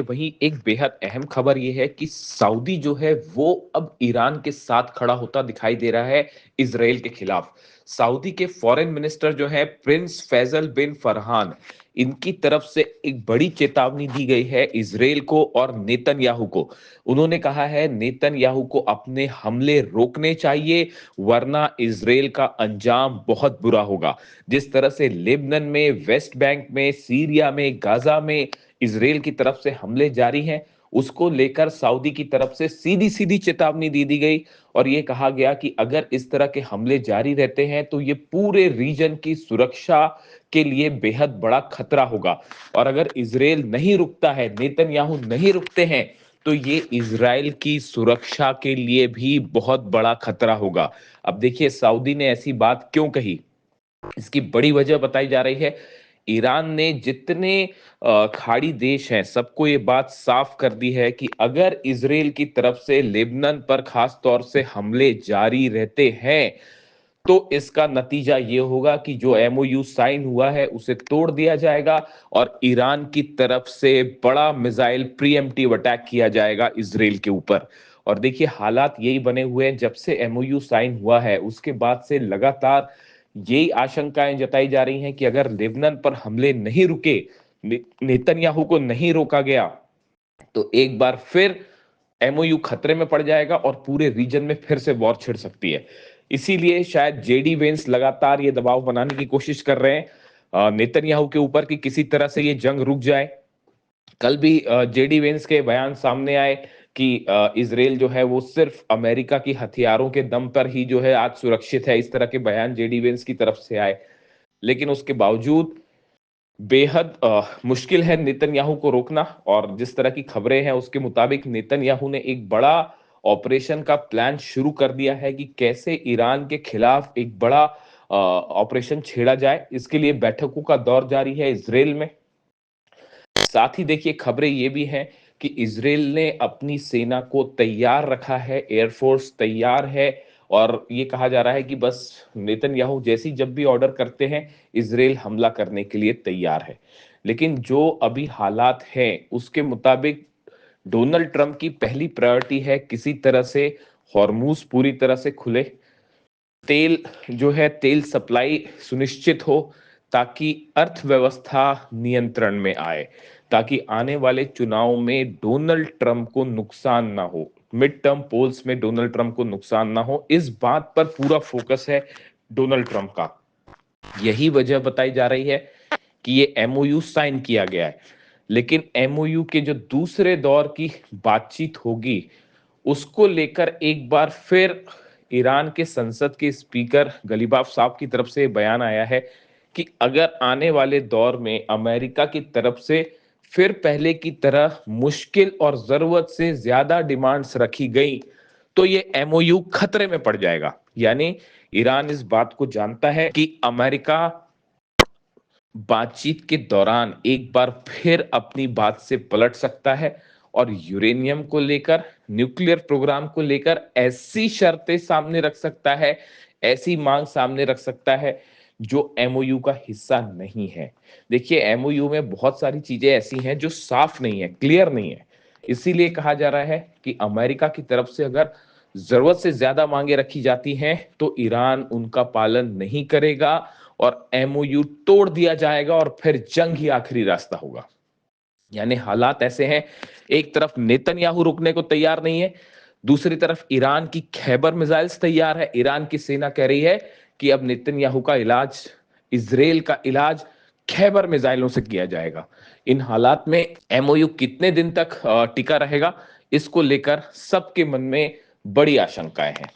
वहीं एक बेहद अहम खबर ये है कि सऊदी जो है वो अब ईरान के साथ खड़ा होता दिखाई दे रहा है इजराइल के खिलाफ। सऊदी के फॉरेन मिनिस्टर जो है प्रिंस फैजल बिन फरहान, इनकी तरफ से एक बड़ी चेतावनी दी गई है इजराइल को और नेतन्याहू को। उन्होंने कहा है नेतन्याहू को अपने हमले रोकने चाहिए, वरना इजराइल का अंजाम बहुत बुरा होगा। जिस तरह से लेबनान में, वेस्ट बैंक में, सीरिया में, गाजा में इजराइल की तरफ से हमले जारी हैं, उसको लेकर सऊदी की तरफ से सीधी-सीधी चेतावनी दे दी गई और ये कहा गया कि अगर इस तरह के हमले जारी रहते हैं तो ये पूरे रीजन की सुरक्षा के लिए बेहद बड़ा खतरा होगा। और अगर इजराइल नहीं रुकता है, नेतन्याहू नहीं रुकते हैं, तो ये इजराइल की सुरक्षा के लिए भी बहुत बड़ा खतरा होगा। अब देखिए सऊदी ने ऐसी बात क्यों कही? इसकी बड़ी वजह बताई जा रही है, ईरान ने जितने खाड़ी देश हैं, सबको ये बात साफ कर दी है कि अगर इजराइल की तरफ से लेबनान पर खास तौर से हमले जारी रहते हैं, तो इसका नतीजा ये होगा कि जो एमओयू साइन हुआ है, उसे तोड़ दिया जाएगा और ईरान की तरफ से बड़ा मिसाइल प्रीएम्प्टिव अटैक किया जाएगा इजराइल के ऊपर। और देखिए हालात यही बने हुए हैं, जब से एमओयू साइन हुआ है, उसके बाद से लगातार यही आशंकाएं जताई जा रही हैं कि अगर लेबनान पर हमले नहीं रुके, नेतन्याहू को नहीं रोका गया, तो एक बार फिर एमओयू खतरे में पड़ जाएगा और पूरे रीजन में फिर से वॉर छिड़ सकती है। इसीलिए शायद जेडी वेंस लगातार ये दबाव बनाने की कोशिश कर रहे हैं नेतन्याहू के ऊपर कि किसी तरह से ये जंग रुक जाए। कल भी जेडी वेंस के बयान सामने आए कि इजराइल जो है वो सिर्फ अमेरिका की हथियारों के दम पर ही जो है आज सुरक्षित है। इस तरह के बयान जेडी वेंस की तरफ से आए, लेकिन उसके बावजूद बेहद मुश्किल है नेतन्याहू को रोकना। और जिस तरह की खबरें हैं उसके मुताबिक नेतन्याहू ने एक बड़ा ऑपरेशन का प्लान शुरू कर दिया है कि कैसे ईरान के खिलाफ एक बड़ा ऑपरेशन छेड़ा जाए। इसके लिए बैठकों का दौर जारी है इजराइल में। साथ ही देखिए खबरें ये भी हैं कि इजराइल ने अपनी सेना को तैयार रखा है, एयरफोर्स तैयार है और ये कहा जा रहा है कि बस नेतन्याहू जैसी जब भी ऑर्डर करते हैं, इजराइल हमला करने के लिए तैयार है। लेकिन जो अभी हालात हैं उसके मुताबिक डोनाल्ड ट्रंप की पहली प्रायोरिटी है किसी तरह से हॉर्मूज पूरी तरह से खुले, तेल जो है तेल सप्लाई सुनिश्चित हो, ताकि अर्थव्यवस्था नियंत्रण में आए, ताकि आने वाले चुनाव में डोनाल्ड ट्रंप को नुकसान ना हो, मिड टर्म पोल्स में डोनाल्ड ट्रंप को नुकसान ना हो, इस बात पर पूरा फोकस है डोनाल्ड ट्रंप का। यही वजह बताई जा रही है कि ये एमओयू साइन किया गया है। लेकिन एमओयू के जो दूसरे दौर की बातचीत होगी, उसको लेकर एक बार फिर ईरान के संसद के स्पीकर गलीबाफ साहब की तरफ से बयान आया है कि अगर आने वाले दौर में अमेरिका की तरफ से फिर पहले की तरह मुश्किल और जरूरत से ज्यादा डिमांड्स रखी गई, तो ये एमओयू खतरे में पड़ जाएगा। यानी ईरान इस बात को जानता है कि अमेरिका बातचीत के दौरान एक बार फिर अपनी बात से पलट सकता है और यूरेनियम को लेकर, न्यूक्लियर प्रोग्राम को लेकर ऐसी शर्तें सामने रख सकता है, ऐसी मांग सामने रख सकता है जो एमओयू का हिस्सा नहीं है। देखिए एमओयू में बहुत सारी चीजें ऐसी हैं जो साफ नहीं है, क्लियर नहीं है। इसीलिए कहा जा रहा है कि अमेरिका की तरफ से अगर जरूरत से ज्यादा मांगे रखी जाती हैं तो ईरान उनका पालन नहीं करेगा और एमओयू तोड़ दिया जाएगा और फिर जंग ही आखिरी रास्ता होगा। यानी हालात ऐसे हैं, एक तरफ नेतन्याहू रुकने को तैयार नहीं है, दूसरी तरफ ईरान की खैबर मिसाइल्स तैयार है। ईरान की सेना कह रही है कि अब नेतन्याहू का इलाज, इजराइल का इलाज खैबर मिसाइलों से किया जाएगा। इन हालात में एमओयू कितने दिन तक टिका रहेगा, इसको लेकर सबके मन में बड़ी आशंकाएं हैं।